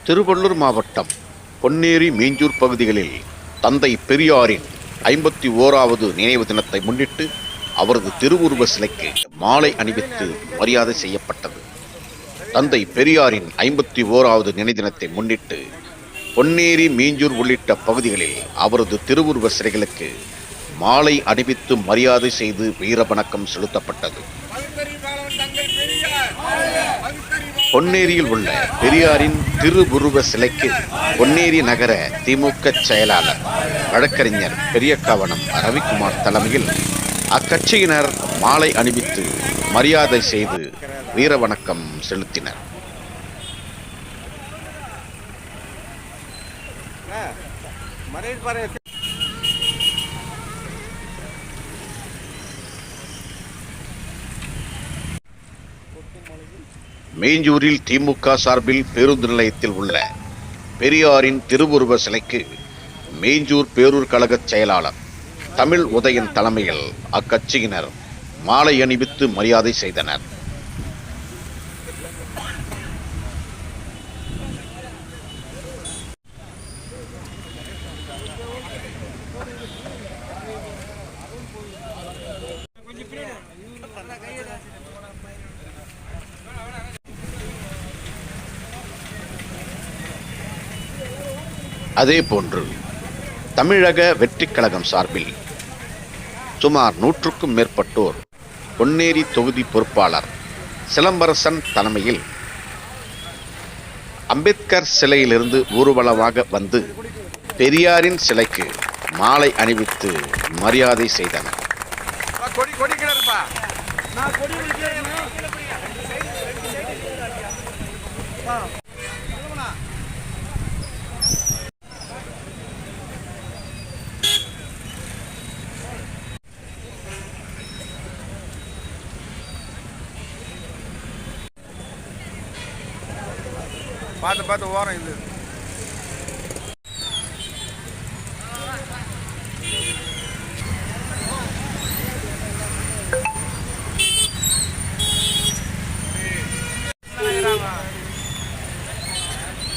திருவள்ளூர் மாவட்டம் பொன்னேரி மீஞ்சூர் பகுதிகளில் தந்தை பெரியாரின் 51வது நினைவு தினத்தை முன்னிட்டு அவரது திருவுருவ சிலைக்கு மாலை அணிவித்து மரியாதை செய்யப்பட்டது. தந்தை பெரியாரின் 51வது நினைவு தினத்தை முன்னிட்டு பொன்னேரி மீஞ்சூர் உள்ளிட்ட பகுதிகளில் அவரது திருவுருவ சிலைகளுக்கு மாலை அணிவித்து மரியாதை செய்து வீரவணக்கம் செலுத்தப்பட்டது. பொன்னேரியில் உள்ள பெரியாரின் திருவுருவ சிலைக்கு பொன்னேரி நகர திமுக செயலாளர் வழக்கறிஞர் பெரியக்காவனம் ரவிக்குமார் தலைமையில் அக்கட்சியினர் மாலை அணிவித்து மரியாதை செய்து வீரவணக்கம் செலுத்தினர். மீஞ்சூரில் திமுக சார்பில் பேருந்து நிலையத்தில் உள்ள பெரியாரின் திருவுருவ சிலைக்கு மீஞ்சூர் பேரூர் கழக செயலாளர் தமிழ் உதயன் தலைமையில் அக்கட்சியினர் மாலை அணிவித்து மரியாதை செய்தனர். அதேபோன்று தமிழக வெற்றிக் கழகம் சார்பில் சுமார் 100க்கும் மேற்பட்டோர் பொன்னேரி தொகுதி பொறுப்பாளர் சிலம்பரசன் தலைமையில் அம்பேத்கர் சிலையிலிருந்து ஊர்வலமாக வந்து பெரியாரின் சிலைக்கு மாலை அணிவித்து மரியாதை செய்தனர். பார்த்து ஓரம் இது